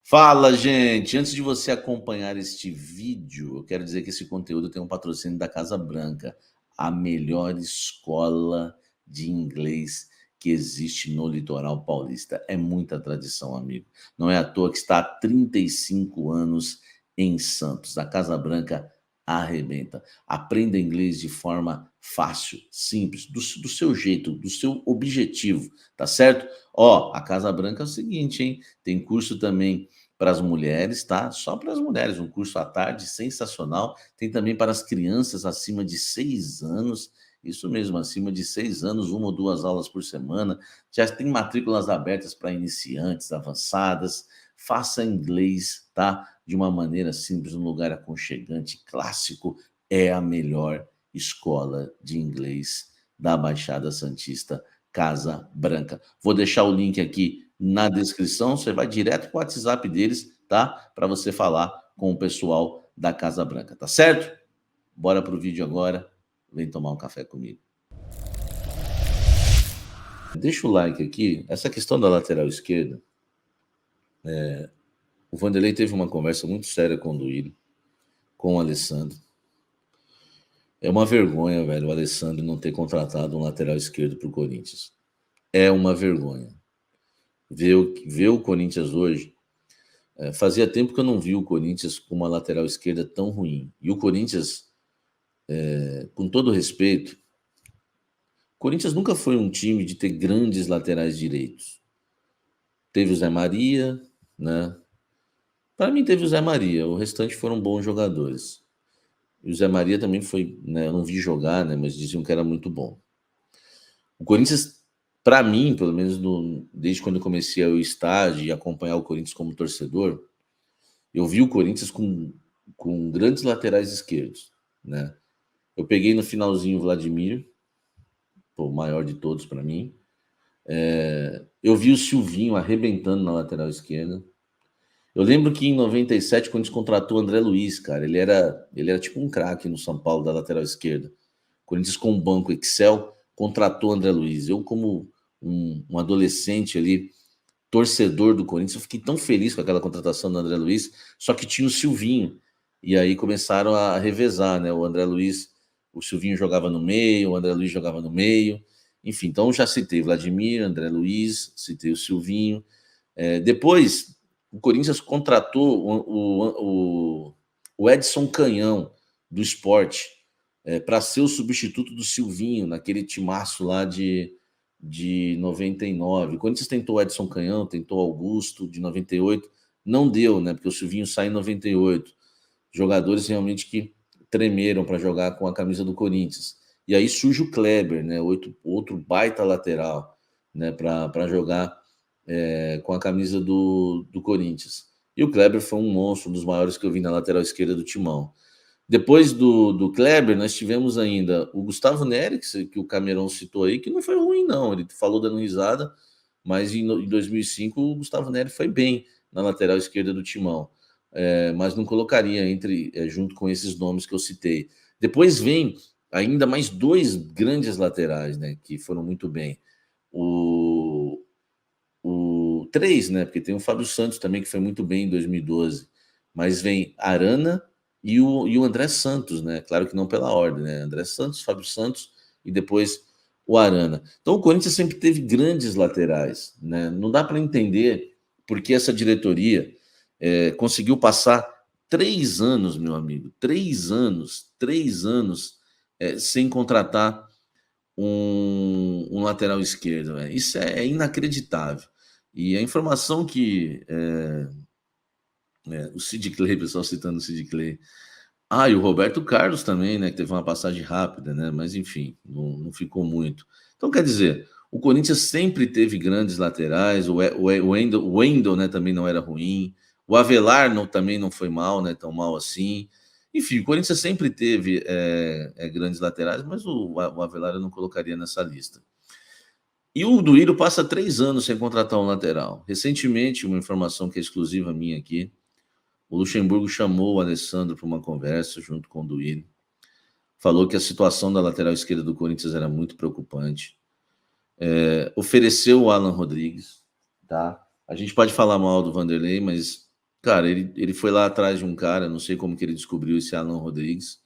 Fala, gente! Antes de você acompanhar este vídeo, eu quero dizer que esse conteúdo tem um patrocínio da Casa Branca, a melhor escola de inglês que existe no litoral paulista. É muita tradição, amigo. Não é à toa que está há 35 anos em Santos. A Casa Branca arrebenta. Aprenda inglês de forma fácil, simples, do seu jeito, do seu objetivo, tá certo? Ó, a Casa Branca é o seguinte, hein? Tem curso também para as mulheres, tá? Só para as mulheres, um curso à tarde sensacional. Tem também para as crianças acima de 6 anos, isso mesmo, acima de 6 anos, 1 ou 2 aulas por semana. Já tem matrículas abertas para iniciantes, avançadas. Faça inglês, tá? De uma maneira simples, num lugar aconchegante, clássico. É a melhor escola de inglês da Baixada Santista, Casa Branca. Vou deixar o link aqui na descrição, você vai direto para o WhatsApp deles, tá? Para você falar com o pessoal da Casa Branca, tá certo? Bora pro vídeo agora, vem tomar um café comigo. Deixa o like aqui, essa questão da lateral esquerda, o Vanderlei teve uma conversa muito séria com o Duílio, com o Alessandro. É uma vergonha, velho, o Alessandro não ter contratado um lateral esquerdo pro Corinthians. É uma vergonha. Ver o Corinthians hoje, fazia tempo que eu não vi o Corinthians com uma lateral esquerda tão ruim. E o Corinthians, com todo respeito, o Corinthians nunca foi um time de ter grandes laterais direitos. Teve o Zé Maria, né? Para mim teve o Zé Maria, o restante foram bons jogadores. E o Zé Maria também foi, né? Eu não vi jogar, né? Mas diziam que era muito bom. O Corinthians, para mim, pelo menos desde quando eu comecei a ir ao estádio e acompanhar o Corinthians como torcedor, eu vi o Corinthians com grandes laterais esquerdos, né? Eu peguei no finalzinho o Vladimir, o maior de todos para mim. Eu vi o Silvinho arrebentando na lateral esquerda. Eu lembro que em 97, quando a gente contratou o André Luiz, cara, ele era tipo um craque no São Paulo da lateral esquerda. O Corinthians, com um banco Excel, contratou o André Luiz. Eu, como um adolescente ali, torcedor do Corinthians, eu fiquei tão feliz com aquela contratação do André Luiz, só que tinha o Silvinho. E aí começaram a revezar, né? O André Luiz, o Silvinho jogava no meio, o André Luiz jogava no meio. Enfim, então já citei Vladimir, André Luiz, citei o Silvinho. Depois, o Corinthians contratou o Edson Canhão, do Sport, para ser o substituto do Silvinho, naquele timaço lá de 99. O Corinthians tentou o Edson Canhão, tentou Augusto, de 98. Não deu, né? Porque o Silvinho sai em 98. Jogadores realmente que tremeram para jogar com a camisa do Corinthians. E aí surge o Kleber, né? Outro baita lateral, né? Para jogar com a camisa do Corinthians. E o Kleber foi um monstro, um dos maiores que eu vi na lateral esquerda do Timão. Depois do Kleber, nós tivemos ainda o Gustavo Neri, que o Camerão citou aí, que não foi ruim, não. Ele falou dando risada, mas em 2005 o Gustavo Neri foi bem na lateral esquerda do Timão. Mas não colocaria junto com esses nomes que eu citei. Depois vem ainda mais dois grandes laterais, né, que foram muito bem. Três, né, porque tem o Fábio Santos também, que foi muito bem em 2012. Mas vem Arana e o André Santos, né? Claro que não pela ordem, né? André Santos, Fábio Santos e depois o Arana. Então o Corinthians sempre teve grandes laterais, né? Não dá para entender porque essa diretoria conseguiu passar 3 anos, meu amigo, 3 anos sem contratar um lateral esquerdo. Né? Isso é inacreditável. E a informação que o Sid Clay, pessoal citando o Sid Clay. E o Roberto Carlos também, né? Que teve uma passagem rápida, né? Mas enfim, não ficou muito. Então, quer dizer, o Corinthians sempre teve grandes laterais, o Wendel, né, também não era ruim, o Avelar também não foi mal, né? Tão mal assim. Enfim, o Corinthians sempre teve grandes laterais, mas o Avelar eu não colocaria nessa lista. E o Duílio passa 3 anos sem contratar um lateral. Recentemente, uma informação que é exclusiva minha aqui, o Luxemburgo chamou o Alessandro para uma conversa junto com o Duílio. Falou que a situação da lateral esquerda do Corinthians era muito preocupante. Ofereceu o Alan Rodrigues, tá? A gente pode falar mal do Vanderlei, mas Cara, ele foi lá atrás de um cara, não sei como que ele descobriu esse Alan Rodrigues.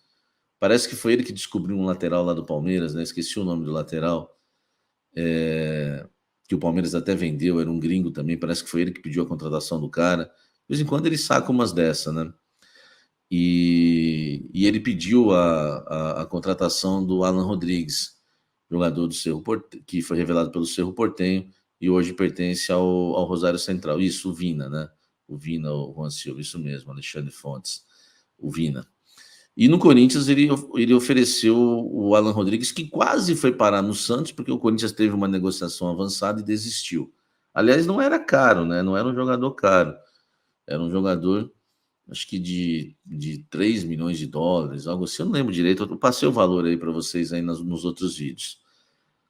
Parece que foi ele que descobriu um lateral lá do Palmeiras, né? Esqueci o nome do lateral. Que o Palmeiras até vendeu, era um gringo também. Parece que foi ele que pediu a contratação do cara. De vez em quando ele saca umas dessa, né? E ele pediu a contratação do Alan Rodrigues, jogador do Cerro Porteño, que foi revelado pelo Cerro Porteño e hoje pertence ao Rosário Central. Isso, o Vina, né? O Vina, o Juan Silva, isso mesmo, Alexandre Fontes, o Vina. E no Corinthians ele ofereceu o Alan Rodrigues, que quase foi parar no Santos, porque o Corinthians teve uma negociação avançada e desistiu. Aliás, não era caro, né? Não era um jogador caro. Era um jogador, acho que de 3 milhões de dólares, algo assim. Eu não lembro direito. Eu passei o valor aí para vocês aí nos outros vídeos.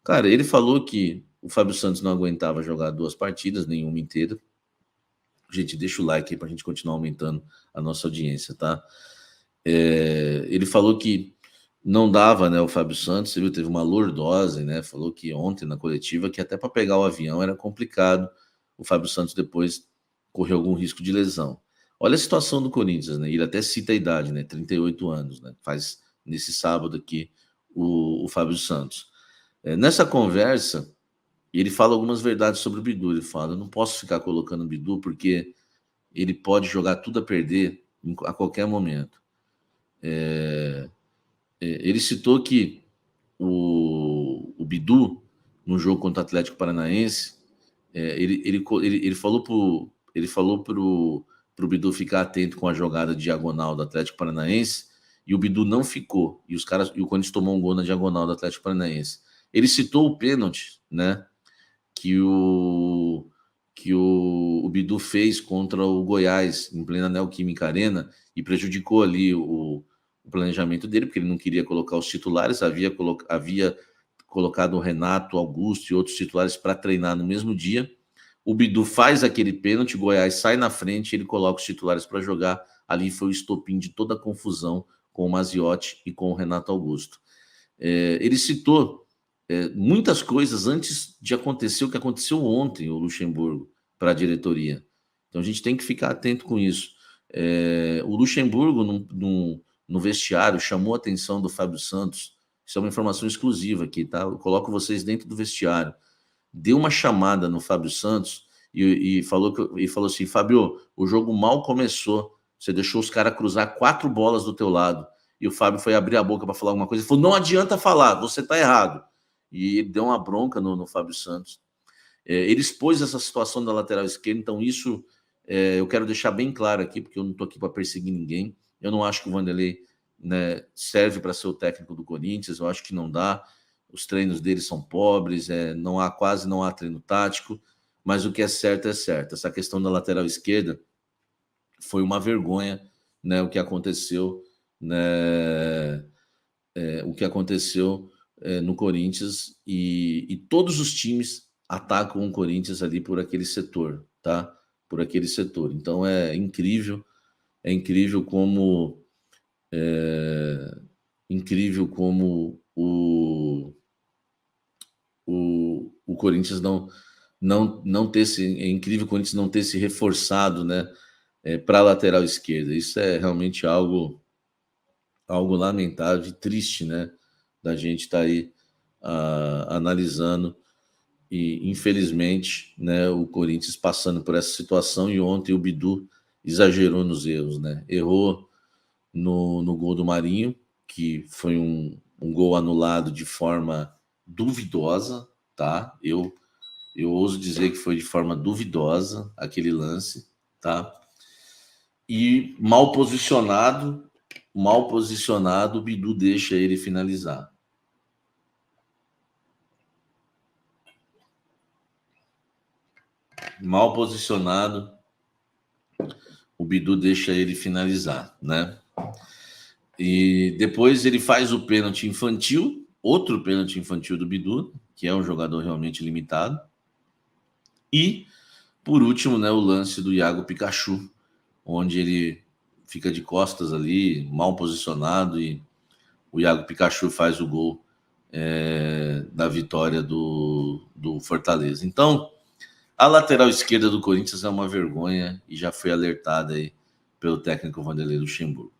Cara, ele falou que o Fábio Santos não aguentava jogar 2 partidas, nenhuma inteira. Gente, deixa o like aí para a gente continuar aumentando a nossa audiência, tá? Ele falou que não dava, né, o Fábio Santos, você viu, teve uma lordose, né? Falou que ontem na coletiva que até para pegar o avião era complicado. O Fábio Santos depois correu algum risco de lesão. Olha a situação do Corinthians, né? Ele até cita a idade, né? 38 anos, né? Faz nesse sábado aqui o Fábio Santos. Nessa conversa, ele fala algumas verdades sobre o Bidu. Ele fala: eu não posso ficar colocando o Bidu porque ele pode jogar tudo a perder a qualquer momento. Ele citou que o Bidu, no jogo contra o Atlético Paranaense, ele falou pro Bidu ficar atento com a jogada diagonal do Atlético Paranaense, e o Bidu não ficou, e o Corinthians tomou um gol na diagonal do Atlético Paranaense. Ele citou o pênalti, né, que o Bidu fez contra o Goiás em plena Neoquímica Arena e prejudicou ali o planejamento dele, porque ele não queria colocar os titulares, havia colocado o Renato Augusto e outros titulares para treinar no mesmo dia. O Bidu faz aquele pênalti, o Goiás sai na frente, ele coloca os titulares para jogar. Ali foi o estopim de toda a confusão com o Maziotti e com o Renato Augusto. Ele citou muitas coisas antes de acontecer o que aconteceu ontem, o Luxemburgo, para a diretoria. Então a gente tem que ficar atento com isso. O Luxemburgo, no vestiário, chamou a atenção do Fábio Santos. Isso é uma informação exclusiva aqui, tá? Eu coloco vocês dentro do vestiário. Deu uma chamada no Fábio Santos e falou assim: Fábio, o jogo mal começou. Você deixou os caras cruzar 4 bolas do teu lado. E o Fábio foi abrir a boca para falar alguma coisa. Ele falou: não adianta falar, você está errado. E ele deu uma bronca no Fábio Santos. Ele expôs essa situação da lateral esquerda, então isso eu quero deixar bem claro aqui, porque eu não estou aqui para perseguir ninguém. Eu não acho que o Vanderlei, né, serve para ser o técnico do Corinthians, eu acho que não dá. Os treinos dele são pobres, quase não há treino tático, mas o que é certo é certo. Essa questão da lateral esquerda foi uma vergonha, né, o que aconteceu, né, o que aconteceu no Corinthians, e todos os times atacam o Corinthians ali por aquele setor, tá? Por aquele setor. Então é incrível como o Corinthians não ter se é incrível o Corinthians não ter se reforçado, né, para a lateral esquerda. Isso é realmente algo lamentável e triste, né, da gente estar aí analisando, e infelizmente, né, o Corinthians passando por essa situação. E ontem o Bidu exagerou nos erros, né? Errou no gol do Marinho, que foi um gol anulado de forma duvidosa, tá? Eu ouso dizer que foi de forma duvidosa aquele lance, tá? E mal posicionado, o Bidu deixa ele finalizar. Mal posicionado, o Bidu deixa ele finalizar, né? E depois ele faz o pênalti infantil, outro pênalti infantil do Bidu, que é um jogador realmente limitado. E, por último, né, o lance do Iago Pikachu, onde ele fica de costas ali, mal posicionado, e o Iago Pikachu faz o gol da vitória do Fortaleza. Então, A lateral esquerda do Corinthians é uma vergonha e já foi alertada aí pelo técnico Vanderlei Luxemburgo.